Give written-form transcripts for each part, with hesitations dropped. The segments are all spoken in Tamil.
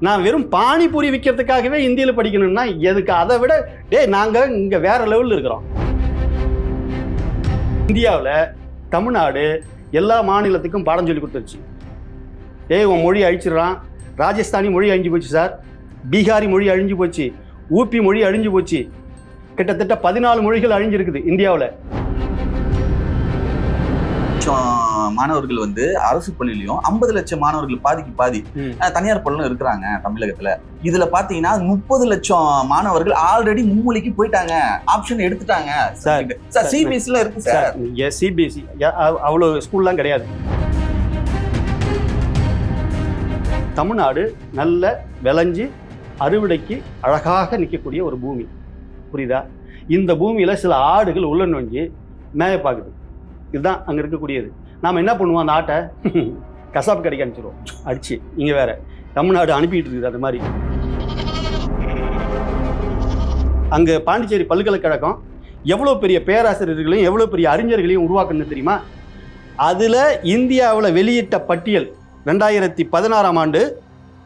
நான் வெறும் பானிபூரி விற்கிறதுக்காகவே இந்தியில படிக்கணும்னா எதுக்கு? அதை விட நாங்க இங்க வேற லெவல்ல இருக்கிறோம். இந்தியாவில் தமிழ்நாடு எல்லா மாநிலத்துக்கும் பாடம் சொல்லி கொடுத்துருச்சு. உன் மொழி அழிச்சிடறான். ராஜஸ்தானி மொழி அழிஞ்சு போச்சு சார், பீகாரி மொழி அழிஞ்சு போச்சு, ஊபி மொழி அழிஞ்சு போச்சு. கிட்டத்தட்ட 14 மொழிகள் அழிஞ்சிருக்குது இந்தியாவில். மாணவர்கள் வந்து அரசு பள்ளியிலையும் 50 லட்சம் மாணவர்கள் பாதிக்கு பாதி தனியார் பள்ளியும் இருக்கிறாங்க தமிழகத்துல. இதுல பாத்தீங்கன்னா 30 லட்சம் மாணவர்கள் ஆல்ரெடி மும்மொழிக்கு போயிட்டாங்க, ஆப்ஷன் எடுத்துட்டாங்க. சிபிஎஸ்சில இருக்கு சார். சிபிஎஸ்சி அவ்வளவு ஸ்கூல்லாம் கிடையாது. தமிழ்நாடு நல்ல விளைஞ்சி அறுவடைக்கு அழகாக நிற்கக்கூடிய ஒரு பூமி, புரியுதா? இந்த பூமியில சில ஆடுகள் உள்ள நோங்கி மேய பார்க்குது. இதுதான் அங்கே இருக்கக்கூடியது. நாம் என்ன பண்ணுவோம்? அந்த ஆட்டை கசாப்பு கடைக்கு அனுப்பிச்சிடுவோம் அடிச்சு. இங்கே வேற தமிழ்நாடு அனுப்பிட்டு இருக்குது. அது மாதிரி அங்கே பாண்டிச்சேரி பல்கலைக்கழகம் எவ்வளோ பெரிய பேராசிரியர்களையும் எவ்வளோ பெரிய அறிஞர்களையும் உருவாக்கணும்னு தெரியுமா? அதில் இந்தியாவில் வெளியிட்ட பட்டியல் 2016ஆம் ஆண்டு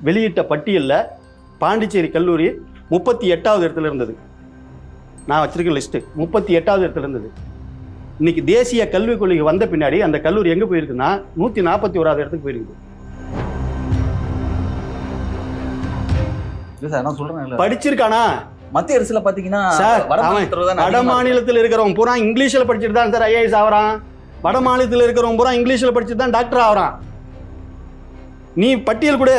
வெளியிட்ட பட்டியலில் பாண்டிச்சேரி கல்லூரி 38வது இடத்துல இருந்தது. நான் வச்சிருக்க லிஸ்ட்டு 38வது இடத்துல இருந்தது. இன்னைக்கு தேசிய கல்விக் கொள்கை வந்த பின்னாடி அந்த கல்லூரி எங்க போயிருக்குன்னா 141வது இடத்துக்கு போயிருக்குது. படிச்சிருக்கானா? மத்திய அரசுல பாத்தீங்கன்னா வட மாநிலத்தில் இருக்கிறவங்க பூரா இங்கிலீஷ்ல படிச்சுட்டு தான் சார் ஐஏஎஸ் ஆகிறான். வட மாநிலத்தில் இருக்கிறவங்க பூரா இங்கிலீஷ்ல படிச்சுட்டு தான் டாக்டர் ஆகிறான். நீ பட்டியல் கொடு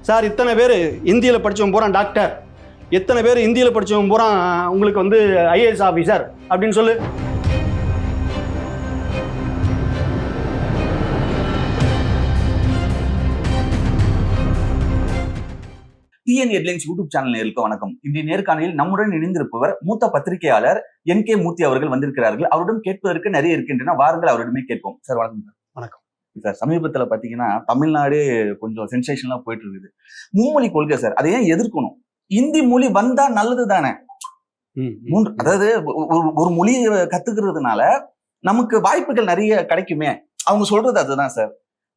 சார். இத்தனை பேர் இந்தியில படிச்சவங்க பூரா டாக்டர், எத்தனை பேர் இந்தியில படிச்சவங்க பூரா உங்களுக்கு வந்து ஐஏஎஸ் ஆபீசர் அப்படின்னு சொல்லு. டிஎன் ஹெட்லைன்ஸ் யூடியூப் சேனல் நேருக்கு வணக்கம். இன்றைய நேர்காணலில் நம்முடன் இணைந்திருப்பவர் மூத்த பத்திரிகையாளர் NK மூர்த்தி அவர்கள் வந்திருக்கிறார்கள். அவரிடம் கேட்பதற்கு நிறைய இருக்கின்றன, வாருங்கள் அவரிடமே கேட்போம். சார் வணக்கம். சார் வணக்கம் சார். சமீபத்துல பாத்தீங்கன்னா தமிழ்நாடு கொஞ்சம் சென்சேஷனலா போயிட்டு இருக்குது. மும்மொழி கொள்கை சார், அதை ஏன் எதிர்க்கணும்? இந்தி மொழி வந்தா நல்லது தானே. அதாவது ஒரு மொழியை கத்துக்கிறதுனால நமக்கு வாய்ப்புகள் நிறைய கிடைக்குமே, அவங்க சொல்றது அதுதான் சார்.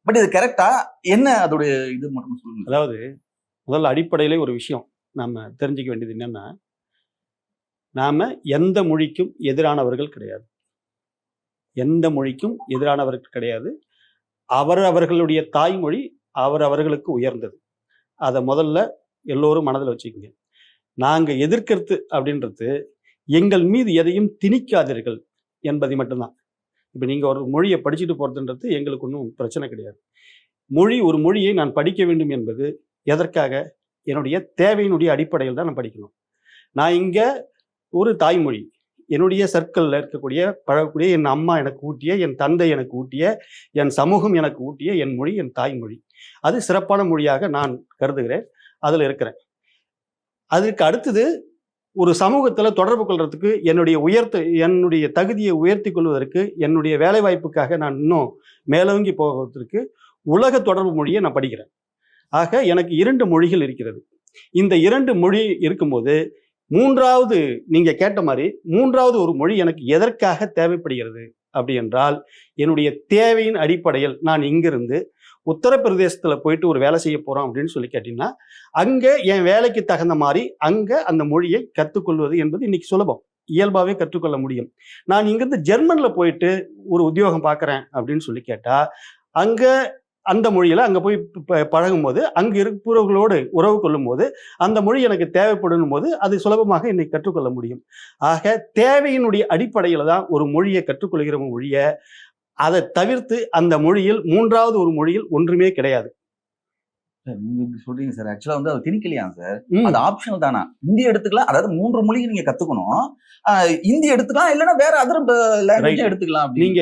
பட் இது கரெக்டா? என்ன அதோடைய இது மட்டும் சொல்லுங்க. அதாவது முதல்ல அடிப்படையிலே ஒரு விஷயம் நாம தெரிஞ்சுக்க வேண்டியது என்னன்னா, நாம எந்த மொழிக்கும் எதிரானவர்கள் கிடையாது. எந்த மொழிக்கும் எதிரானவர்கள் கிடையாது. அவர்களுடைய தாய்மொழி அவர்களுக்கு உயர்ந்தது. அதை முதல்ல எல்லோரும் மனதில் வச்சுக்கோங்க. நாங்க எதிர்க்கிறது அப்படின்றது எங்கள் மீது எதையும் திணிக்காதீர்கள் என்பதை மட்டும்தான். இப்போ நீங்க ஒரு மொழியை படிச்சுட்டு போறதுன்றது எங்களுக்கு ஒன்றும் பிரச்சனை கிடையாது. ஒரு மொழியை நான் படிக்க வேண்டும் என்பது எதற்காக? என்னுடைய தேவையினுடைய அடிப்படையில் தான் நான் படிக்கணும். நான் இங்கே ஒரு தாய்மொழி, என்னுடைய சர்க்கிளில் இருக்கக்கூடிய பழகக்கூடிய என் அம்மா எனக்கு ஊட்டிய, என் தந்தை எனக்கு ஊட்டிய, என் சமூகம் எனக்கு ஊட்டிய என் மொழி என் தாய்மொழி. அது சிறப்பான மொழியாக நான் கருதுகிறேன், அதில் இருக்கிறேன். அதற்கு அடுத்தது ஒரு சமூகத்தில் தொடர்பு கொள்றதுக்கு என்னுடைய தகுதியை உயர்த்தி கொள்வதற்கு, என்னுடைய வேலைவாய்ப்புக்காக நான் இன்னும் மேலோங்கி போவதற்கு உலக தொடர்பு மொழியை நான் படிக்கிறேன். ஆக எனக்கு 2 மொழிகள் இருக்கிறது. இந்த 2 மொழி இருக்கும்போது மூன்றாவது, நீங்க கேட்ட மாதிரி மூன்றாவது ஒரு மொழி எனக்கு எதற்காக தேவைப்படுகிறது அப்படி என்றால், என்னுடைய தேவையின் அடிப்படையில் நான் இங்கிருந்து உத்தரப்பிரதேசத்துல போயிட்டு ஒரு வேலை செய்ய போறோம் அப்படின்னு சொல்லி கேட்டீங்கன்னா, அங்க என் வேலைக்கு தகுந்த மாதிரி அங்க அந்த மொழியை கற்றுக்கொள்வது என்பது இன்னைக்கு சுலபம், இயல்பாகவே கற்றுக்கொள்ள முடியும். நான் இங்கிருந்து ஜெர்மன்ல போயிட்டு ஒரு உத்தியோகம் பார்க்குறேன் அப்படின்னு சொல்லி கேட்டா, அங்க அந்த மொழியில அங்க போய் பழகும் போது, அங்கு இருப்பவர்களோடு உறவு கொள்ளும் போது அந்த மொழி எனக்கு தேவைப்படும் போது அது சுலபமாக இன்னைக்கு கற்றுக்கொள்ள முடியும். ஆக தேவையினுடைய அடிப்படையில தான் ஒரு மொழியை கற்றுக்கொள்கிற மொழிய, அதை தவிர்த்து அந்த மொழியில் மூன்றாவது ஒரு மொழியில் ஒன்றுமே கிடையாது. நீங்க சொல்றீங்க சார், ஆக்சுவலா வந்து அது திணிக்கலையா சார்? அது ஆப்ஷனல் தானா? இந்தி எடுத்துக்கலாம், அதாவது 3 மொழியை நீங்க கத்துக்கணும். இந்தி எடுத்துக்கலாம், இல்லைன்னா வேற அதர் லாங்குவேஜ் எடுத்துக்கலாம். நீங்க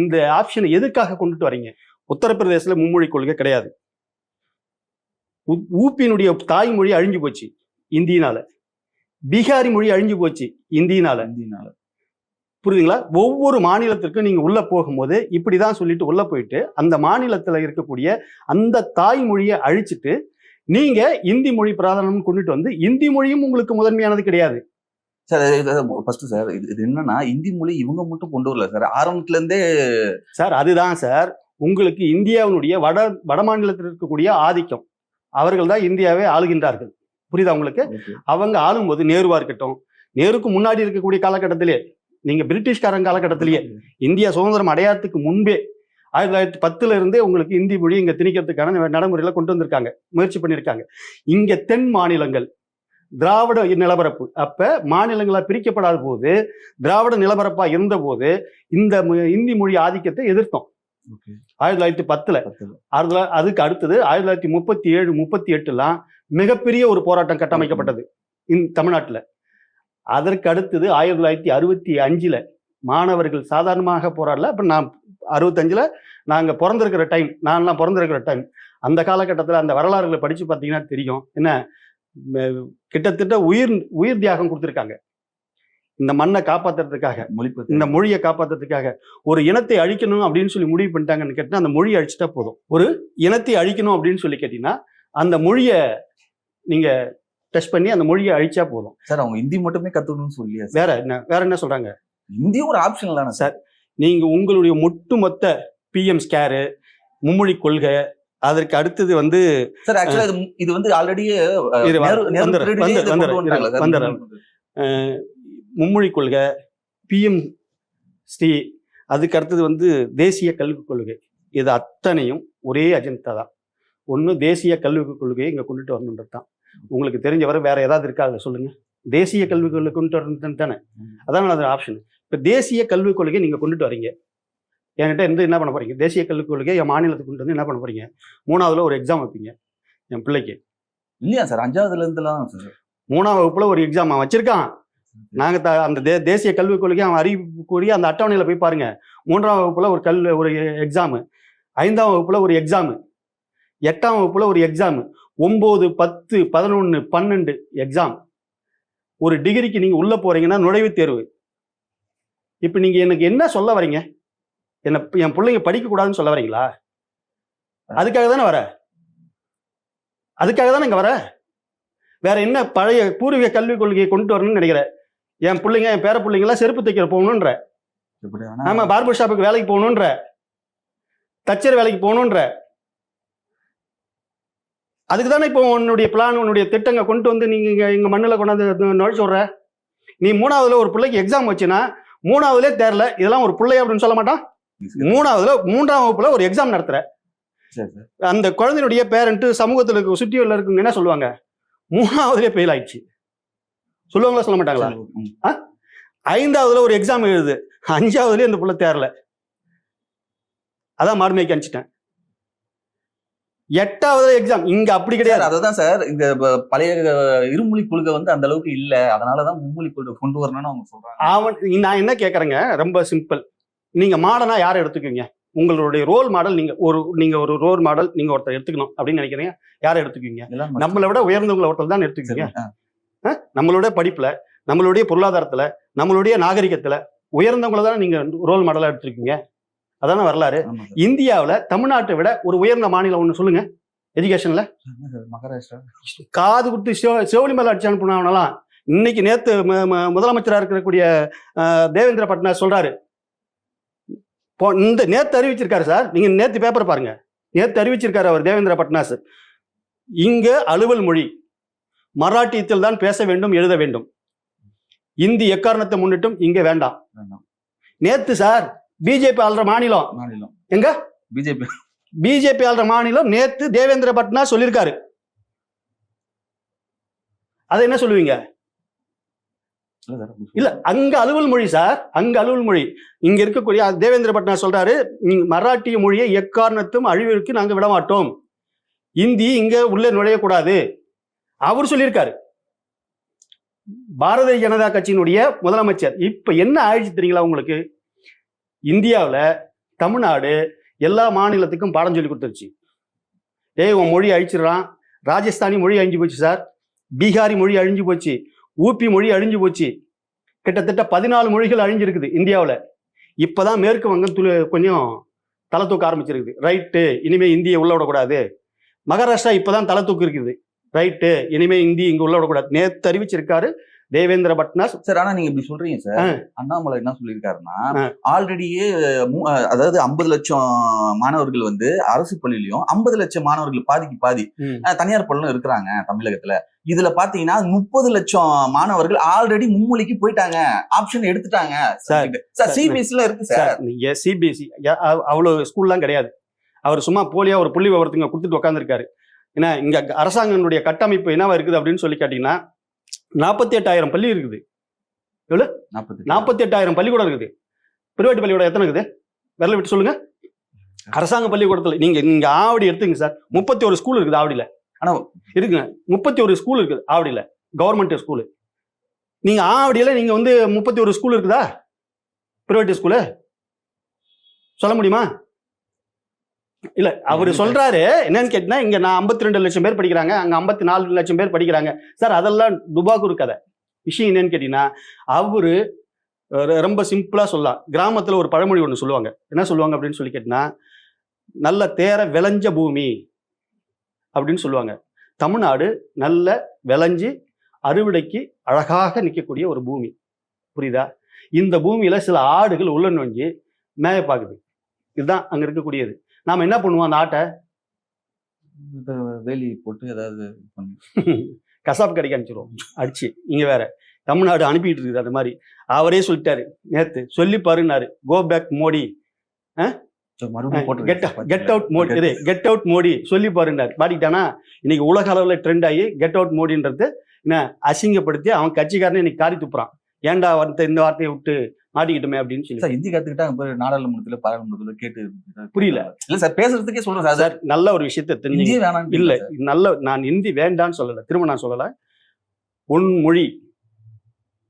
இந்த ஆப்ஷனை எதுக்காக கொண்டுட்டு வரீங்க? உத்தரப்பிரதேசத்துல மும்மொழி கொள்கை கிடையாது. ஊப்பியினுடைய தாய்மொழி அழிஞ்சு போச்சு இந்தியினால. பீகாரி மொழி அழிஞ்சு போச்சு இந்தியினால. புரியுதுங்களா? ஒவ்வொரு மாநிலத்திற்கும் நீங்க உள்ள போகும்போது இப்படிதான் சொல்லிட்டு உள்ள போயிட்டு அந்த மாநிலத்துல இருக்கக்கூடிய அந்த தாய்மொழியை அழிச்சிட்டு நீங்க இந்தி மொழி பிராதானியம் கொண்டுட்டு வந்து, இந்தி மொழியும் உங்களுக்கு முதன்மையானது கிடையாது சார். ஃபர்ஸ்ட் சார், இது என்னன்னா இந்தி மொழி இவங்க மட்டும் கொண்டு வரல சார், ஆரம்பத்துல இருந்தே சார். அதுதான் சார், உங்களுக்கு இந்தியாவினுடைய வட மாநிலத்தில் இருக்கக்கூடிய ஆதிக்கம், அவர்கள் தான் இந்தியாவை ஆளுகின்றார்கள். புரியுதா உங்களுக்கு? அவங்க ஆளும்போது நேருவா இருக்கட்டும், நேருக்கு முன்னாடி இருக்கக்கூடிய காலகட்டத்திலே, நீங்க பிரிட்டிஷ்காரங்க காலகட்டத்திலேயே, இந்தியா சுதந்திரம் அடையாததுக்கு முன்பே 1910 இருந்தே உங்களுக்கு இந்தி மொழி இங்க திணிக்கிறதுக்கான நடைமுறையில கொண்டு வந்திருக்காங்க, முயற்சி பண்ணியிருக்காங்க. இங்க தென் மாநிலங்கள் திராவிட நிலப்பரப்பு, அப்ப மாநிலங்களா பிரிக்கப்படாத போது, திராவிட நிலப்பரப்பா இருந்த போது இந்த இந்தி மொழி ஆதிக்கத்தை எதிர்த்தோம் 1910. அதுக்கு அடுத்தது 1937, 38 மிகப்பெரிய ஒரு போராட்டம் கட்டமைக்கப்பட்டது தமிழ்நாட்டில். அதற்கு அடுத்தது 1965 மாணவர்கள் சாதாரணமாக போராடல. அப்ப நான் 65 நாங்க பிறந்திருக்கிற டைம், நான்லாம் பிறந்திருக்கிற டைம், அந்த காலகட்டத்தில் அந்த வரலாறுகளை படிச்சு பார்த்தீங்கன்னா தெரியும். என்ன கிட்டத்தட்ட உயிர் தியாகம் கொடுத்துருக்காங்க இந்த மண்ணை காப்பாத்துறதுக்காக, இந்த மொழியை காப்பாத்துறதுக்காக. ஒரு இனத்தை அழிக்கணும் அப்படின்னு சொல்லி முடிவு பண்ணிட்டாங்கன்னு கேட்டீங்கன்னா அந்த மொழியை அழிச்சிட்டா போதும். ஒரு இனத்தை அழிக்கணும் அப்படின்னு சொல்லி கேட்டீங்கன்னா அந்த மொழியை நீங்க டெஸ்ட் பண்ணி அந்த மொழியை அழிச்சா போதும். சார் அவங்க ஹிந்தி மட்டுமே கத்துக்கணும்னு சொல்லி வேற என்ன சொல்றாங்க? ஹிந்தி ஒரு ஆப்ஷன் தானே சார். நீங்க உங்களுடைய ஒட்டுமொத்த பிஎம் ஸ்கேரு, மும்மொழி கொள்கை, அதற்கு அடுத்தது வந்து சார் ஆக்சுவலா இது வந்து ஆல்ரெடியே மும்மொழி கொள்கை, பிஎம் ஸ்ரீ, அதுக்கு அடுத்தது வந்து தேசிய கல்விக் கொள்கை. இது அத்தனையும் ஒரே அஜெண்டா தான். ஒன்று தேசிய கல்விக் கொள்கையை இங்கே கொண்டுட்டு வரணுன்றது தான். உங்களுக்கு தெரிஞ்சவரை வேற ஏதாவது இருக்கா அதை சொல்லுங்க. தேசிய கல்விக் கொள்கை கொண்டுட்டு வரணும் தானே, அதான் அது ஆப்ஷன். இப்போ தேசிய கல்விக் கொள்கையை நீங்கள் கொண்டுட்டு வரீங்க, என்கிட்ட என்ன பண்ண போறீங்க? தேசிய கல்விக் கொள்கை என் மாநிலத்துக்கு கொண்டு வந்து என்ன பண்ண போறீங்க? 3ஆவதுல ஒரு எக்ஸாம் வைப்பீங்க என் பிள்ளைக்கு. இல்லையா சார்? 5ஆவதுல இருந்துலாம் 3ஆம் வகுப்புல ஒரு எக்ஸாம் அவன் வச்சிருக்கான். நாங்க அந்த தேசிய கல்விக் கொள்கை அவன் அறிவிக்கக்கூடிய அந்த அட்டவணையில போய் பாருங்க. 3ஆம் வகுப்புல ஒரு எக்ஸாமு, 5ஆம் வகுப்புல ஒரு எக்ஸாமு, 8ஆம் வகுப்புல ஒரு எக்ஸாமு, 9, 10, 11, 12 எக்ஸாம். ஒரு டிகிரிக்கு நீங்க உள்ள போறீங்கன்னா நுழைவுத் தேர்வு. இப்ப நீங்க எனக்கு என்ன சொல்ல வரீங்க? என் பிள்ளைங்க படிக்க கூடாதுன்னு சொல்ல வரீங்களா? அதுக்காக தானே வர, அதுக்காக தானே இங்க வர. வேற என்ன பழைய பூர்வீக கல்விக் கொள்கையை கொண்டு வரணும்னு நினைக்கிறேன்? என் பிள்ளைங்க, என் பேர பிள்ளைங்களாம் செருப்பு தைக்கிற போகணுன்ற, ஆமா பார்பர் ஷாப்புக்கு வேலைக்கு போகணுன்ற, தச்சர் வேலைக்கு போகணுன்ற, அதுக்கு தானே இப்போ உன்னுடைய பிளான், உன்னுடைய திட்டங்க கொண்டு வந்து நீங்க இங்க மண்ணில் கொண்டாந்து நுழைச்சு விடுற. நீ 3ஆவதுல ஒரு பிள்ளைக்கு எக்ஸாம் வச்சுன்னா 3ஆவதுலே தேரல, இதெல்லாம் ஒரு பிள்ளை அப்படின்னு சொல்ல மாட்டான். 3ஆம் வகுப்புல ஒரு எக்ஸாம் நடத்துற, அந்த குழந்தையுடைய பேரண்ட் சமூகத்துல சுற்றியுள்ள இருக்குங்க என்ன சொல்லுவாங்க? 3ஆவதுலேயே ஃபெயில் ஆயிடுச்சு சொல்லுவாங்களா, சொல்ல மாட்டாங்களா? 5ஆவதுல ஒரு எக்ஸாம் எழுது, 5ஆவதுலேயே இந்த பிள்ளை தேரல, அதான் மார்மேக்கு அனுப்பிச்சிட்டேன். 8ஆவது எக்ஸாம் இங்க அப்படி கிடையாது. அதுதான் சார், இந்த பழைய இருமொழி கொள்கை வந்து அந்த அளவுக்கு இல்ல, அதனாலதான் மும்மொழி கொள்கை கொண்டு வரணும்னு அவங்க சொல்றாங்க. நான் என்ன கேட்கறேங்க, ரொம்ப சிம்பிள். நீங்க மாடனா யாரை எடுத்துக்குவீங்க? உங்களுடைய ரோல் மாடல், நீங்க ஒரு ரோல் மாடல் நீங்க ஒருத்தர் எடுத்துக்கணும் அப்படின்னு நினைக்கிறீங்க, யாரை எடுத்துக்குவீங்க? நம்மளை விட உயர்ந்தவங்களை ஒருத்தர் தான் எடுத்துக்குவீங்க. நம்மளுடைய படிப்புல, நம்மளுடைய பொருளாதாரத்துல, நம்மளுடைய நாகரிகத்துல உயர்ந்தவங்களை தான் நீங்க ரோல் மாடலா எடுத்துருக்கீங்க. அதான வரலாறு. இந்தியாவில் தமிழ்நாட்டை விட ஒரு உயர்ந்த மாநிலம் ஒன்று சொல்லுங்க எஜுகேஷன்ல. மகாராஷ்டிரா. காது குடுத்து செவலி மேல அடிச்சு அனுப்பினவனலாம் இன்னைக்கு நேத்து முதலமைச்சராக இருக்கக்கூடிய தேவேந்திர பட்னாஸ் சொல்றாரு, இந்த நேத்து அறிவிச்சிருக்காரு சார். நீங்க நேத்து பேப்பர் பாருங்க, நேத்து அறிவிச்சிருக்காரு அவர் தேவேந்திர பட்னாஸ். இங்க அலுவல் மொழி மராட்டியத்தில் தான் பேச வேண்டும், எழுத வேண்டும். இந்தி எக்காரணத்தை முன்னிட்டும் இங்க வேண்டாம். நேத்து சார் பிஜேபி ஆள்ற மாநிலம் எங்க? பிஜேபி ஆள்ற மாநிலம் நேத்து தேவேந்திர பட்னாஸ் சொல்லியிருக்காரு. அதை என்ன சொல்லுவீங்க? இல்ல, அங்க அலுவல் மொழி சார், அங்க அலுவல் மொழி. இங்க இருக்கக்கூடிய தேவேந்திர பட்னாஸ் சொல்றாரு, மராட்டிய மொழியை எக்காரணத்தும் அழிவிற்கு நாங்க விட மாட்டோம், இந்தி இங்க உள்ளே நுழையக்கூடாது அவர் சொல்லியிருக்காரு. பாரதிய ஜனதா கட்சியினுடைய முதலமைச்சர். இப்ப என்ன ஆயிடுச்சு தெரியுங்களா உங்களுக்கு? இந்தியாவில் தமிழ்நாடு எல்லா மாநிலத்துக்கும் பாடம் சொல்லி கொடுத்துருச்சு. உன் மொழி அழிச்சிடறான். ராஜஸ்தானி மொழி அழிஞ்சு போச்சு சார், பீகாரி மொழி அழிஞ்சு போச்சு, ஊபி மொழி அழிஞ்சு போச்சு. கிட்டத்தட்ட 14 மொழிகள் அழிஞ்சிருக்குது இந்தியாவில். இப்போதான் மேற்கு வங்கம் கொஞ்சம் தலை தூக்க ஆரம்பிச்சிருக்குது. ரைட்டு, இனிமே இந்தியை உள்ள விடக்கூடாது. மகாராஷ்டிரா இப்போதான் தலை தூக்கு இருக்குது. ரைட்டு, இனிமே இந்தி இங்கே உள்ள விடக்கூடாது. நேற்று அறிவிச்சிருக்காரு தேவேந்திர பட்னாஸ். சார் ஆனா நீங்க இப்படி சொல்றீங்க சார், அண்ணாமலை என்ன சொல்லியிருக்காருன்னா ஆல்ரெடியே அதாவது 50 லட்சம் மாணவர்கள் வந்து அரசு பள்ளியிலயும் 50 லட்சம் மாணவர்கள் பாதிக்கு பாதி தனியார் பள்ளியிலும் இருக்கிறாங்க தமிழகத்துல. இதுல பாத்தீங்கன்னா 30 லட்சம் மாணவர்கள் ஆல்ரெடி மும்மொழிக்கு போயிட்டாங்க, ஆப்ஷன் எடுத்துட்டாங்க. சார் சிபிஎஸ்சில இருக்கு சார். நீங்க சிபிஎஸ்சி அவ்வளவு ஸ்கூல்லாம் கிடையாது. அவர் சும்மா போலியா ஒரு புள்ளி விவரத்துங்க கொடுத்துட்டு உட்காந்துருக்காரு. ஏன்னா இங்க அரசாங்கனுடைய கட்டமைப்பு என்னவா இருக்குது அப்படின்னு சொல்லி கேட்டீங்கன்னா 48,000 பள்ளி இருக்குது. எவ்வளவு? 48,000 பள்ளிக்கூடம் இருக்குது. பிரைவேட் பள்ளிக்கூடம் எத்தனை இருக்குது? விரல விட்டு சொல்லுங்க. அரசாங்க பள்ளிக்கூடத்துல நீங்க ஆவடி எடுத்துங்க சார், 31 ஸ்கூல் இருக்குது ஆவடியில. ஆனா இருக்குங்க, 31 ஸ்கூல் இருக்குது ஆவடியில, கவர்மெண்ட் ஸ்கூலு. நீங்க ஆவடியில நீங்க வந்து 31 ஸ்கூல் இருக்குதா பிரைவேட் ஸ்கூலு? சொல்ல முடியுமா? இல்ல அவரு சொல்றாரு என்னன்னு கேட்டீங்கன்னா, இங்க நான் 52 லட்சம் பேர் படிக்கிறாங்க, அங்க 54 லட்சம் பேர் படிக்கிறாங்க. சார் அதெல்லாம் டுபாக்கூர் கதை. விஷயம் என்னன்னு கேட்டீங்கன்னா, அவரு ரொம்ப சிம்பிளா சொல்லலாம். கிராமத்துல ஒரு பழமொழி ஒண்ணு சொல்லுவாங்க. என்ன சொல்லுவாங்க அப்படின்னு சொல்லி கேட்டீங்கன்னா, நல்ல தேர விளைஞ்ச பூமி அப்படின்னு சொல்லுவாங்க. தமிழ்நாடு நல்ல விளைஞ்சு அறுவடைக்கு அழகாக நிற்கக்கூடிய ஒரு பூமி. புரியுதா? இந்த பூமியில சில ஆடுகள் உள்ள நுழைஞ்சு மேய பாக்குது. இதுதான் அங்க இருக்கக்கூடியது. நாம என்ன பண்ணுவோம்? அந்த ஆட்டை வேலி போட்டு ஏதாவது கசாப் கடைக்கு அனுப்பிச்சிருவோம் அடிச்சு. இங்க வேற தமிழ்நாடு அனுப்பிட்டு இருக்குது. அந்த மாதிரி அவரே சொல்லிட்டாரு நேத்து, சொல்லி பாருன்னாரு, go back Modi, get out Modi, இது கெட் அவுட் மோடி சொல்லி பாருன்னாரு. பாடிட்டானா இன்னைக்கு உலக அளவுல ட்ரெண்ட் ஆகி கெட் அவுட் மோடின்றது என்ன அசிங்கப்படுத்தி அவன் கட்சிக்காரனே இன்னைக்கு காரி துப்புறான். ஏன்டா இந்த வார்த்தையை விட்டு மாட்டிக்கிட்டோமே அப்படின்னு சொல்லி. ஹிந்தி கத்துக்கிட்டா நாடாளுமன்றத்துல பாராளுமன்றத்துல கேட்டு புரியல. இல்ல சார், பேசுறதுக்கே சொல்றேன் சார். நல்ல ஒரு விஷயத்த தெரிஞ்சு இல்ல, நல்ல நான் ஹிந்தி வேண்டான்னு சொல்லல, திரும்ப நான் சொல்லல. உன் மொழி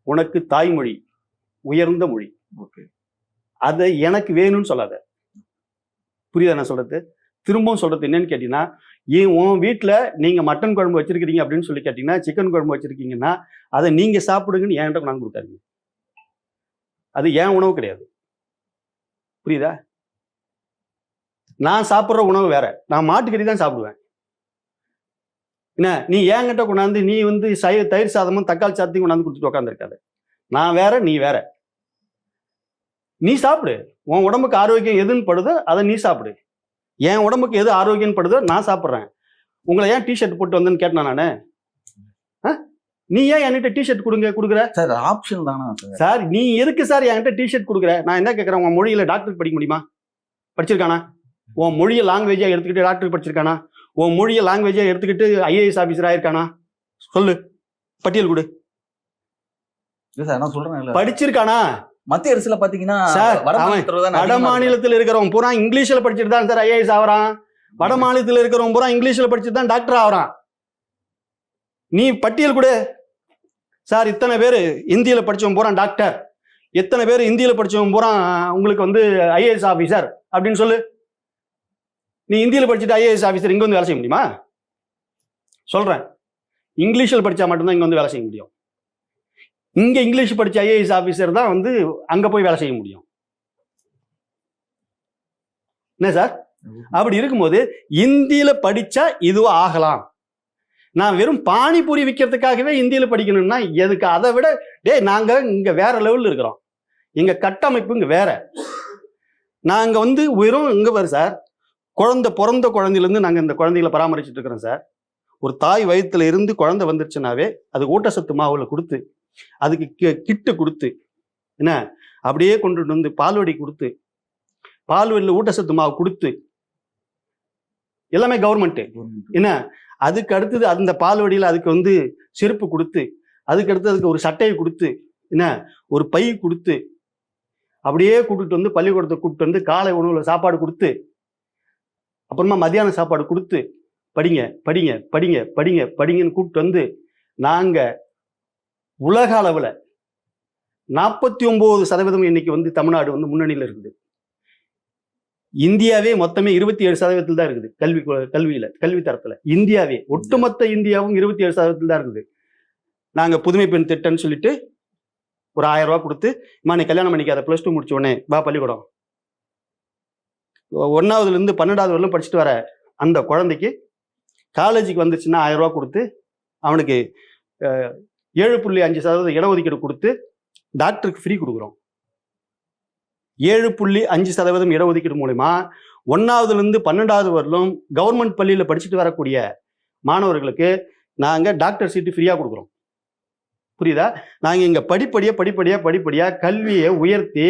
உனக்கு தாய்மொழி, உயர்ந்த மொழி. அதை எனக்கு வேணும்னு சொல்லாத. புரியுதா நான் சொல்றது? திரும்பவும் சொல்றது என்னன்னு கேட்டீங்கன்னா, உன் வீட்டுல நீங்க மட்டன் குழம்பு வச்சிருக்கீங்க அப்படின்னு சொல்லி கேட்டீங்கன்னா, சிக்கன் குழம்பு வச்சிருக்கீங்கன்னா அதை நீங்க சாப்பிடுங்கன்னு என்கிட்ட கொண்டாந்து கொடுக்காதீங்க. அது ஏன் உணவு கிடையாது. புரியுதா? நான் சாப்பிட்ற உணவு வேற, நான் மாட்டுக்கறி தான் சாப்பிடுவேன். என்ன நீ என்கிட்ட கொண்டாந்து நீ வந்து தயிர் சாதமும் தக்காளி சாதத்தையும் கொண்டாந்து கொடுத்துட்டு உட்காந்துருக்காது. நான் வேற, நீ வேற. நீ சாப்பிடு. உன் உடம்புக்கு ஆரோக்கியம் எதுன்னு படுதோ அதை நீ சாப்பிடு. என் உடம்புக்கு எது ஆரோக்கியம் படுதோ நான் சாப்பிட்றேன். உங்களை ஏன் டிஷர்ட் போட்டு வந்தேன்னு கேட்டேன் நானு. நீ ஏன் என்கிட்ட டிஷர்ட் கொடுக்குற சார்? ஆப்ஷன் தானா சார்? நீ எதுக்கு சார் என்கிட்ட டிஷர்ட் கொடுக்குற? நான் என்ன கேட்கறேன், உன் மொழியில டாக்டர் படிக்க முடியுமா? படிச்சிருக்கானா? உன் மொழியை லாங்குவேஜா எடுத்துக்கிட்டு டாக்டர் படிச்சிருக்கானா? உன் மொழியை லாங்குவேஜா எடுத்துக்கிட்டு ஐஏஎஸ் ஆபீசர் ஆயிருக்கானா? சொல்லு, பட்டியல் கொடு. சார் நான் சொல்றேன், படிச்சிருக்கானா? மத்திய அரசுல பாத்தீங்கன்னா வட மாநிலத்தில் இருக்கிறவன் பூரா இங்கிலீஷ்ல படிச்சுட்டு தான் சார் ஐஏஎஸ் ஆகிறான். வட மாநிலத்தில் இருக்கிறவன் பூரா இங்கிலீஷ்ல படிச்சுட்டு தான் டாக்டர் ஆகிறான். நீ பட்டியல் கொடு சார். இத்தனை பேர் இந்தியில படிச்சவன் பூரா டாக்டர், எத்தனை பேர் இந்தியில படிச்சவன் பூரா உங்களுக்கு வந்து ஐஏஎஸ் ஆபீசர் அப்படின்னு சொல்லு. நீ இந்தியில படிச்சுட்டு ஐஏஎஸ் ஆபீசர் இங்க வந்து வேலை செய்ய முடியுமா? சொல்றேன், இங்கிலீஷ்ல படிச்சா மட்டும்தான் இங்க வந்து வேலை செய்ய முடியும். இங்க இங்கிலீஷ் படிச்ச ஐஏஎஸ் ஆபீசர் தான் வந்து அங்க போய் வேலை செய்ய முடியும். என்ன சார்? அப்படி இருக்கும்போது இந்தியில படிச்சா இதுவா ஆகலாம். நான் வெறும் பானிபூரி விற்கிறதுக்காகவே இந்தியில படிக்கணும்னா எதுக்கு? அதை விட நாங்க இங்க வேற லெவல்ல இருக்கிறோம். எங்க கட்டமைப்பு இங்க வேற. நாங்க வந்து வெறும் இங்க வரும் சார், பிறந்த குழந்தையிலேருந்து நாங்க இந்த குழந்தைகளை பராமரிச்சுட்டு இருக்கிறோம் சார். ஒரு தாய் வயிற்றுல இருந்து குழந்தை வந்துருச்சுனாவே அது ஊட்டச்சத்து மாவுல கொடுத்து, அதுக்கு கிட்டு கொடுத்து, என்ன அப்படியே கொண்டுட்டு வந்து பால்வடி கொடுத்து, பால்வடியில் ஊட்டச்சத்து மாவு கொடுத்து, எல்லாமே கவர்மெண்ட். என்ன அதுக்கு அடுத்தது அந்த பால்வடியில் அதுக்கு வந்து செருப்பு கொடுத்து, அதுக்கு அடுத்து அதுக்கு ஒரு சட்டையை கொடுத்து, என்ன ஒரு பை கொடுத்து, அப்படியே கூப்பிட்டு வந்து பள்ளிக்கூடத்தை கூப்பிட்டு வந்து காலை உணவுல சாப்பாடு கொடுத்து, அப்புறமா மத்தியான சாப்பாடு கொடுத்து, படிங்க படிங்க படிங்க படிங்க படிங்கன்னு கூப்பிட்டு வந்து நாங்க உலக அளவுல 49% இன்னைக்கு வந்து தமிழ்நாடு வந்து முன்னணியில் இருக்குது. இந்தியாவே மொத்தமே 27% தான் இருக்குது கல்வி தரத்துல. இந்தியாவே ஒட்டுமொத்த இந்தியாவும் 27% தான் இருக்குது. நாங்க புதுமை பெண் திட்டம்னு சொல்லிட்டு ஒரு 1000 ரூபாய் கொடுத்து, நீ கல்யாணம் பண்ணிக்காத, +2 முடிச்ச உடனே வா பள்ளிக்கூடம், 1ஆவதுல இருந்து 12ஆவது வரலும் படிச்சுட்டு வர அந்த குழந்தைக்கு காலேஜுக்கு வந்துச்சுன்னா 1000 ரூபாய் கொடுத்து அவனுக்கு 7.5% இடஒதுக்கீடு கொடுத்து டாக்டருக்கு ஃப்ரீ கொடுக்குறோம். 7.5% இடஒதுக்கீடு மூலமா 1ஆவதுலேருந்து 12ஆவது வரலும் கவர்மெண்ட் பள்ளியில் படிச்சுட்டு வரக்கூடிய மாணவர்களுக்கு நாங்கள் டாக்டர் சீட்டு ஃப்ரீயாக கொடுக்குறோம். புரியுதா? நாங்கள் இங்கே படிப்படியாக கல்வியை உயர்த்தி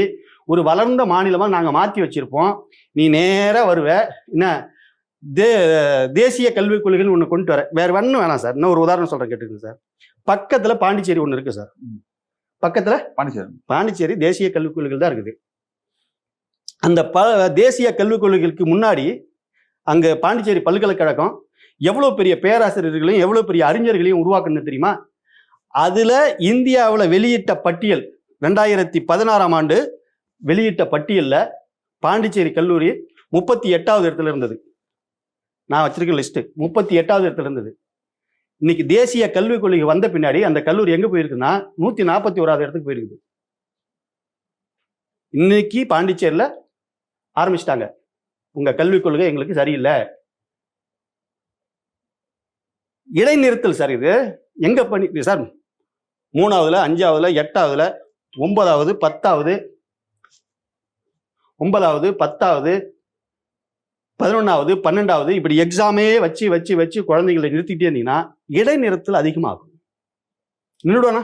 ஒரு வளர்ந்த மாநிலமாக நாங்கள் மாற்றி வச்சிருப்போம். நீ நேராக வருவ என்ன தேசிய கல்விக் கொள்கைன்னு ஒன்று கொண்டு வர, வேற ஒன்றும் வேணாம் சார். இன்னும் ஒரு உதாரணம் சொல்கிறேன், கேட்டுக்கங்க சார். பக்கத்தில் பாண்டிச்சேரி ஒன்று இருக்குது சார். பக்கத்தில் பாண்டிச்சேரி தேசிய கல்விக் கொள்கைகள் தான் இருக்குது. அந்த தேசிய கல்விக் கொள்கைகளுக்கு முன்னாடி அங்கே பாண்டிச்சேரி பல்கலைக்கழகம் எவ்வளோ பெரிய பேராசிரியர்களையும் எவ்வளோ பெரிய அறிஞர்களையும் உருவாக்குன்னு தெரியுமா? அதில் இந்தியாவில் வெளியிட்ட பட்டியல் 2016ஆம் ஆண்டு வெளியிட்ட பட்டியலில் பாண்டிச்சேரி கல்லூரி 38வது இடத்துல இருந்தது. நான் வச்சிருக்க லிஸ்ட்டு 38வது இடத்துல இருந்தது. இன்னைக்கு தேசிய கல்விக் கொள்கை வந்த பின்னாடி அந்த கல்லூரி எங்கே போயிருக்குன்னா 141வது இடத்துக்கு போயிருக்குது. இன்னைக்கு பாண்டிச்சேரியில் ஆரம்பிச்சிட்டாங்க, உங்கள் கல்விக் கொள்கை எங்களுக்கு சரியில்லை. இடைநிறுத்தல் சார். இது எங்கே பண்ணி சார்? 3ஆவதுல 5ஆவதுல 8ஆவதுல 9ஆவது 10ஆவது 9ஆவது 10ஆவது 11ஆவது 12ஆவது இப்படி எக்ஸாமே வச்சு குழந்தைங்களை நிறுத்திட்டே இருந்தீங்கன்னா இடைநிறுத்தல் அதிகமாகும். நின்றுடுவானா?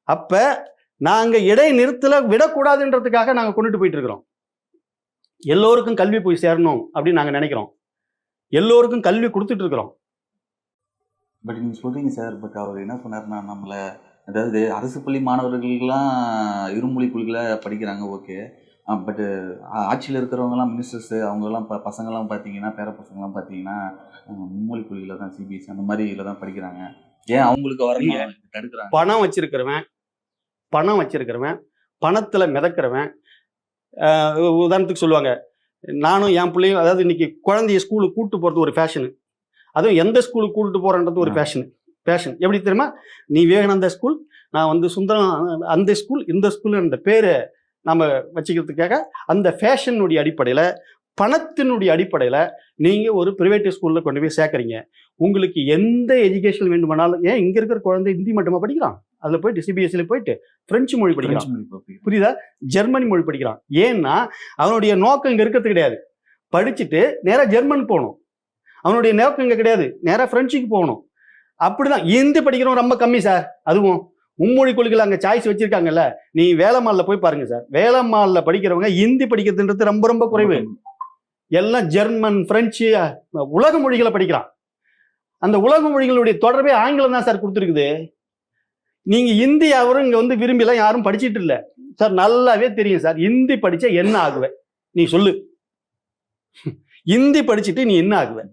அப்ப நாங்க இடைநிறுத்தல விடக்கூடாதுன்றதுக்காக நாங்க கொண்டுட்டு போயிட்டு இருக்கிறோம். எல்லோருக்கும் கல்வி போய் சேரணும் அப்படின்னு நாங்க நினைக்கிறோம். எல்லோருக்கும் கல்வி கொடுத்துட்டு இருக்கிறோம். பட் நீங்க சொல்றீங்க சார், பட் அவர் என்ன சொன்னார்னா, நம்மள அதாவது அரசு பள்ளி மாணவர்கள்லாம் இருமொழி கொள்கையில படிக்கிறாங்க, ஓகே. பட் ஆட்சியில் இருக்கிறவங்கலாம் மினிஸ்டர்ஸ் அவங்கெல்லாம் பசங்கள்லாம் பார்த்தீங்கன்னா, பேர பசங்கள்லாம் பார்த்தீங்கன்னா மும்மொழி கொள்கையில தான், சிபிஎஸ்சி அந்த மாதிரில தான் படிக்கிறாங்க. ஏன் அவங்களுக்கு வரணும் தடுக்கிறாங்க? பணம் வச்சிருக்கிறவன் பணத்தில் மிதக்கிறவன். உதாரணத்துக்கு சொல்லுவாங்க, நானும் என் பிள்ளையும், அதாவது இன்னைக்கு குழந்தைய ஸ்கூலுக்கு கூப்பிட்டு போகிறது ஒரு ஃபேஷனு. அதுவும் எந்த ஸ்கூலுக்கு கூப்பிட்டு போகிறன்றது ஒரு ஃபேஷன். எப்படி தெரியுமா? நீ விவேகானந்தா ஸ்கூல், நான் வந்து சுந்தரம் அந்த ஸ்கூல், இந்த ஸ்கூல், அந்த பேரை நம்ம வச்சுக்கிறதுக்காக அந்த ஃபேஷனுடைய அடிப்படையில், பணத்தினுடைய அடிப்படையில் நீங்கள் ஒரு ப்ரைவேட் ஸ்கூலில் கொண்டு போய் சேர்க்குறீங்க. உங்களுக்கு எந்த எஜுகேஷன் வேண்டுமானாலும், ஏன் இங்கே இருக்கிற குழந்தை ஹிந்தி மட்டுமா படிக்கிறான்? அதில் போயிட்டு சிபிஎஸ்சியில் போயிட்டு ஃப்ரெஞ்சு மொழி படிக்கிறான், புரியுதா? ஜெர்மனி மொழி படிக்கிறான். ஏன்னா அவனுடைய நோக்கம் இங்கே இருக்கிறது கிடையாது, படிச்சுட்டு நேராக ஜெர்மன் போகணும். அவனுடைய நோக்கம் இங்கே கிடையாது, நேராக ஃப்ரெஞ்சுக்கு போகணும். அப்படிதான் ஹிந்தி படிக்கிறவங்க ரொம்ப கம்மி சார். அதுவும் மும்மொழி கொள்கையில் அங்கே சாய்ஸ் வச்சிருக்காங்கல்ல, நீ வேலம்மாளில் போய் பாருங்க சார். வேலம்மாளில் படிக்கிறவங்க ஹிந்தி படிக்கிறதுன்றது ரொம்ப ரொம்ப குறைவு. எல்லாம் ஜெர்மன், பிரெஞ்சு, உலக மொழிகளை படிக்கிறான். அந்த உலக மொழிகளுடைய தொடர்பே ஆங்கிலம் தான் சார் கொடுத்துருக்குது. நீங்க ஹிந்தி அவரும் இங்க வந்து விரும்பிலாம் யாரும் படிச்சுட்டு இல்லை சார். நல்லாவே தெரியும் சார், ஹிந்தி படிச்சா என்ன ஆகுவேன் நீ சொல்லு. ஹிந்தி படிச்சுட்டு நீ என்ன ஆகுவேன்?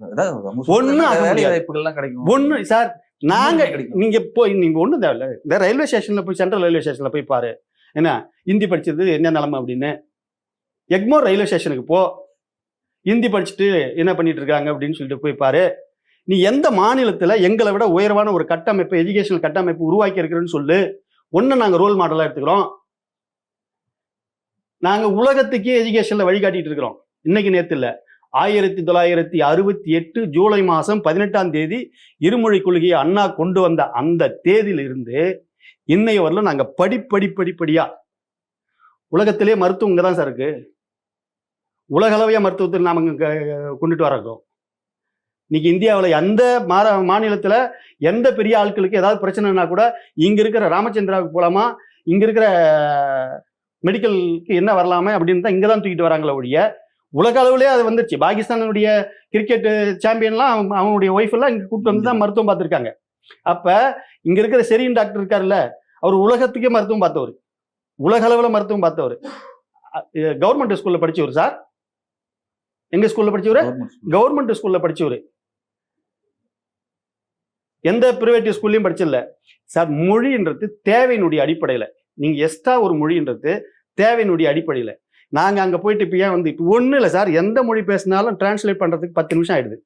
ஒண்ணு சார். நாங்க நீங்க போய் நீங்க ஒண்ணு தேவையில்ல, இந்த ரயில்வே ஸ்டேஷன்ல போய், சென்ட்ரல் ரயில்வே ஸ்டேஷன்ல போய் பாரு, என்ன ஹிந்தி படிச்சது என்ன நிலைமை அப்படின்னு. எக்மோர் ரயில்வே ஸ்டேஷனுக்கு போ, ஹிந்தி படிச்சுட்டு என்ன பண்ணிட்டு இருக்காங்க அப்படின்னு சொல்லிட்டு போய் பாரு. நீ எந்த மாநிலத்துல எங்களை விட உயர்வான ஒரு கட்டமைப்பு, எஜுகேஷனல் கட்டமைப்பு உருவாக்கி இருக்கிறேன்னு சொல்லு. ஒன்னு நாங்க ரோல் மாடலா எடுத்துக்கிறோம். நாங்க உலகத்துக்கே எஜுகேஷன்ல வழிகாட்டிட்டு இருக்கிறோம். இன்னைக்கு நேத்து இல்ல, 1968 ஜூலை மாதம் 18ஆம் தேதி இருமொழி கொள்கையை அண்ணா கொண்டு வந்த அந்த தேதியிலிருந்து இன்னைய வரலும் நாங்க படிப்படியா உலகத்திலே மருத்துவம் இங்க தான் சார் இருக்கு. உலக அளவையா மருத்துவத்தில் நாம கொண்டுட்டு வரோம். இன்னைக்கு இந்தியாவில் எந்த மாநிலத்தில் எந்த பெரிய ஆட்களுக்கு ஏதாவது பிரச்சனைனா கூட இங்க இருக்கிற ராமச்சந்திராவுக்கு போலாமா, இங்க இருக்கிற மெடிக்கலுக்கு என்ன வரலாமே அப்படின்னு தான் இங்க தான் தூக்கிட்டு வராங்களே ஒழிய, உலக அளவுலேயே அது வந்துருச்சு. பாகிஸ்தானுடைய கிரிக்கெட் சாம்பியன்லாம் அவனுடைய ஒய்ஃப் எல்லாம் இங்க கூப்பிட்டு வந்து தான் மருத்துவம் பார்த்துருக்காங்க. அப்ப இங்க இருக்கிற செரியின் டாக்டர் இருக்காருல்ல, அவர் உலகத்துக்கே மருத்துவம் பார்த்தவர், உலக அளவில் மருத்துவம் பார்த்தவர். கவர்மெண்ட் ஸ்கூல்ல படிச்சவர் சார். எங்க ஸ்கூல்ல படிச்சவர்? கவர்மெண்ட் ஸ்கூல்ல படிச்சவர். எந்த பிரைவேட் ஸ்கூல்லையும் படிச்சிடல சார். மொழின்றது தேவையினுடைய அடிப்படையில், நீங்க எக்ஸ்ட்ரா ஒரு மொழின்றது தேவையினுடைய அடிப்படையில். நாங்க அங்க போயிட்டு இப்போ ஏன் வந்து இப்போ ஒன்றும் இல்லை சார், எந்த மொழி பேசினாலும் டிரான்ஸ்லேட் பண்றதுக்கு 10 நிமிஷம் ஆயிடுது.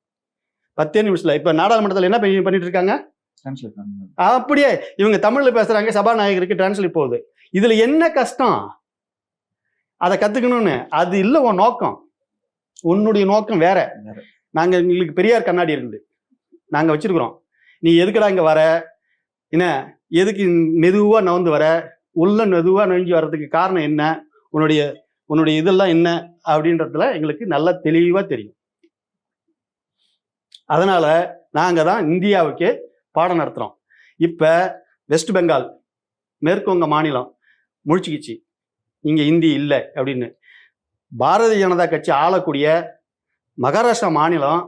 10 நிமிஷத்துல இப்போ நாடாளுமன்றத்தில் என்ன பண்ணிட்டு இருக்காங்க? அப்படியே இவங்க தமிழ்ல பேசுறாங்க, சபாநாயகருக்கு டிரான்ஸ்லேட் போகுது. இதுல என்ன கஷ்டம்? அதை கத்துக்கணும்னு அது இல்லை உன் நோக்கம். உன்னுடைய நோக்கம் வேற. நாங்க எங்களுக்கு பெரியார் கண்ணாடி இருந்து நாங்க வச்சிருக்கிறோம். நீ எதுக்கடா இங்க வர, என்ன எதுக்கு மெதுவா நகர்ந்து வர, உள்ள மெதுவா நுழைஞ்சு வர்றதுக்கு காரணம் என்ன, உன்னுடைய இதெல்லாம் என்ன அப்படின்றதுல எங்களுக்கு நல்லா தெளிவா தெரியும். அதனால நாங்க தான் இந்தியாவுக்கு பாடம் நடத்துறோம். இப்ப வெஸ்ட் பெங்கால், மேற்கு வங்க மாநிலம் முழிச்சுக்கிச்சு இங்க இந்தி இல்லை அப்படின்னு. பாரதிய ஜனதா கட்சி ஆளக்கூடிய மகாராஷ்டிரா மாநிலம்,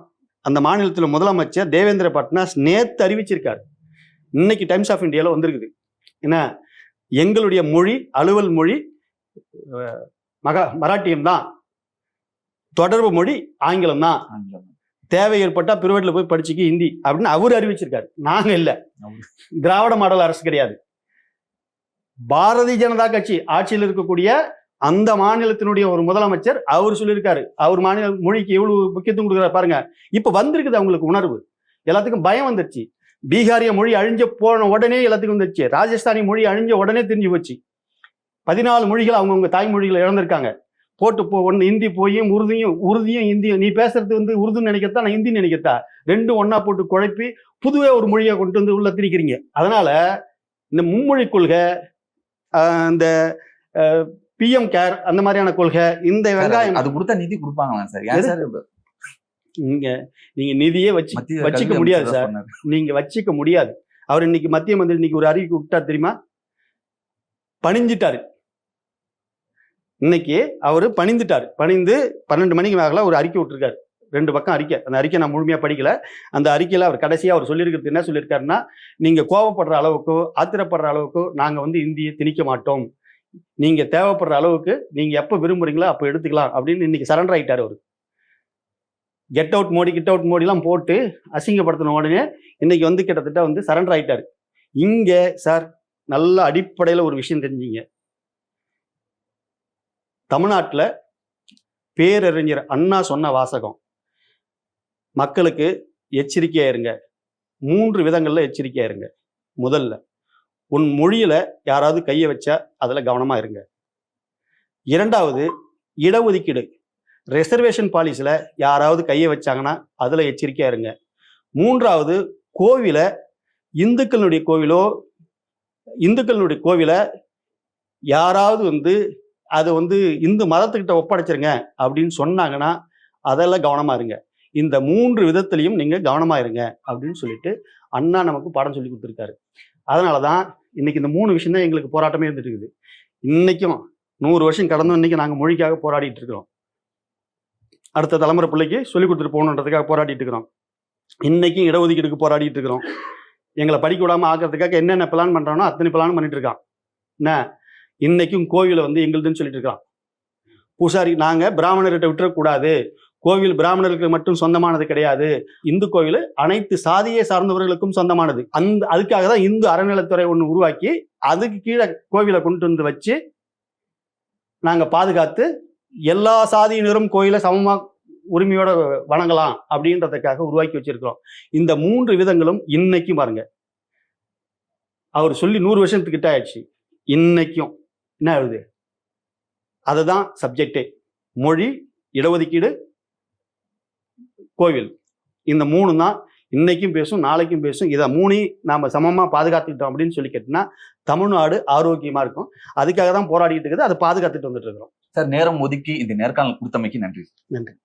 அந்த மாநிலத்தில் முதலமைச்சர் தேவேந்திர பட்னாஸ் நேத்து அறிவிச்சிருக்காரு. இன்னைக்கு டைம்ஸ் ஆஃப் இந்தியாவில் வந்திருக்குது. என்ன, எங்களுடைய மொழி அலுவல் மொழி மராட்டியம் தான், தொடர்பு மொழி ஆங்கிலம் தான், தேவை ஏற்பட்டா பிரைவேட்ல போய் படிச்சுக்க ஹிந்தி அப்படின்னு அவர் அறிவிச்சிருக்காரு. நாங்க இல்ல, திராவிட மாடல் அரசு கிடையாது. பாரதிய ஜனதா கட்சி ஆட்சியில் இருக்கக்கூடிய அந்த மாநிலத்தினுடைய ஒரு முதலமைச்சர் அவர் சொல்லியிருக்காரு. அவர் மாநில மொழிக்கு எவ்வளவு முக்கியத்துவம் கொடுக்குறாரு பாருங்க. இப்ப வந்திருக்குது அவங்களுக்கு உணர்வு, எல்லாத்துக்கும் பயம் வந்துருச்சு. பீகாரிய மொழி அழிஞ்ச போன உடனே எல்லாத்துக்கும் வந்துருச்சு. ராஜஸ்தானி மொழி அழிஞ்ச உடனே தெரிஞ்சு போச்சு. 14 மொழிகள் அவங்கவுங்க தாய்மொழிகளை இழந்திருக்காங்க. போட்டு ஒன்று ஹிந்தி போய் உருதியும் ஹிந்தியும், நீ பேசுறது வந்து உருதுன்னு நினைக்கிறதா நான் ஹிந்தின்னு நினைக்கிறதா, ரெண்டும் ஒன்னா போட்டு குழப்பி புதுவே ஒரு மொழியை கொண்டு வந்து உள்ள திணிக்கிறீங்க. அதனால இந்த மும்மொழி கொள்கை, இந்த PM கேர் அந்த மாதிரியான கொள்கை, இந்த வெங்காயம் அது கொடுத்தா நிதி கொடுப்பாங்களா சார்? நீங்க நிதியே வச்சுக்க முடியாது சார், நீங்க வச்சுக்க முடியாது. அவர் இன்னைக்கு மத்திய மந்திரி இன்னைக்கு ஒரு அறிவிக்கை விட்டா தெரியுமா, பணிஞ்சிட்டாரு. இன்னைக்கு அவரு பணிந்துட்டாரு. பணிந்து 12 மணிக்கு மேல ஒரு அறிக்கை விட்டுருக்காரு, 2 பக்கம் அறிக்கை. அந்த அறிக்கை நான் முழுமையா படிக்கல. அந்த அறிக்கையில அவர் கடைசியா அவர் சொல்லியிருக்கிறது என்ன சொல்லியிருக்காருன்னா, நீங்க கோவப்படுற அளவுக்கோ ஆத்திரப்படுற அளவுக்கோ நாங்க வந்து இந்தியை திணிக்க மாட்டோம், நீங்க தேவைப்படுற அளவுக்கு நீங்க எப்ப விரும்புறீங்களோ அப்ப எடுத்துக்கலாம் அப்படின்னு இன்னைக்கு சரண்டர் ஆயிட்டாரு அவரு. கெட் அவுட் மோடி எல்லாம் போட்டு அசிங்கப்படுத்தின உடனே இன்னைக்கு வந்து கிட்டத்தட்ட வந்து சரண்டர் ஆயிட்டாரு. இங்க சார் நல்ல அடிப்படையில ஒரு விஷயம் தெரிஞ்சுங்க. தமிழ்நாட்டில் பேரறிஞர் அண்ணா சொன்ன வாசகம், மக்களுக்கு எச்சரிக்கையா இருங்க. 3 விதங்கள்ல எச்சரிக்கையா இருங்க. முதல்ல, உன் மொழியில யாராவது கையை வச்சா அதுல கவனமா இருங்க. 2வது, இடஒதுக்கீடு ரிசர்வேஷன் பாலிசில யாராவது கையை வச்சாங்கன்னா அதுல எச்சரிக்கையா இருங்க. 3வது, கோவில இந்துக்களுடைய கோவில யாராவது வந்து அதை வந்து இந்து மதத்துக்கிட்ட ஒப்படைச்சிருங்க அப்படின்னு சொன்னாங்கன்னா அதெல்லாம் கவனமா இருங்க. இந்த 3 விதத்திலையும் நீங்க கவனமா இருங்க அப்படின்னு சொல்லிட்டு அண்ணா நமக்கு பாடம் சொல்லி கொடுத்துருக்காரு. அதனாலதான் இன்னைக்கு இந்த 3 விஷயம் தான் எங்களுக்கு போராட்டமே இருந்துட்டு இருக்குது. இன்னைக்கும் 100 வருஷம் கடந்தும் இன்னைக்கு நாங்க மொழிக்காக போராடிட்டு இருக்கிறோம். அடுத்த தலைமுறை பிள்ளைக்கு சொல்லிக் கொடுத்துட்டு போகணுன்றதுக்காக போராடிட்டு இருக்கிறோம். இன்னைக்கும் இடஒதுக்கீடுக்கு போராடிட்டு இருக்கிறோம். எங்களை படிக்க விடாம ஆக்கிறதுக்காக என்னென்ன பிளான் பண்றானோ அத்தனை பிளான் பண்ணிட்டு இருக்கான். என்ன, இன்னைக்கும் கோவிலை வந்து எங்களுதுன்னு சொல்லிட்டு இருக்கான். பூசாரி நாங்க பிராமணர்கிட்ட விட்டுறக்கூடாது, கோவில் பிராமணர்களுக்கு மட்டும் சொந்தமானது கிடையாது, இந்து கோவில் அனைத்து சாதியை சார்ந்தவர்களுக்கும் சொந்தமானது. அதுக்காக தான் இந்து அறநிலைத்துறை ஒன்று உருவாக்கி அதுக்கு கீழே கோவிலை கொண்டு வந்து வச்சு நாங்க பாதுகாத்து எல்லா சாதியினரும் கோயிலை சமமா உரிமையோட வணங்கலாம் அப்படின்றதுக்காக உருவாக்கி வச்சிருக்கிறோம். இந்த 3 விதங்களும் இன்னைக்கும் பாருங்க, அவர் சொல்லி 100 வருஷத்துக்கிட்ட ஆயிடுச்சு. இன்னைக்கும் என்ன ஆகுது, அதுதான் சப்ஜெக்டே. மொழி, இடஒதுக்கீடு, கோவில், இந்த 3 தான் இன்னைக்கும் பேசும், நாளைக்கும் பேசும். இதை 3 நாம சமமா பாதுகாத்துக்கிட்டோம் அப்படின்னு சொல்லி கேட்டோம்னா தமிழ்நாடு ஆரோக்கியமா இருக்கும். அதுக்காக தான் போராடிட்டு இருக்குது, அதை பாதுகாத்துட்டு வந்துட்டு இருக்கிறோம். சார், நேரம் ஒதுக்கி இந்த நேர்காணல் கொடுத்தமைக்கு நன்றி. நன்றி.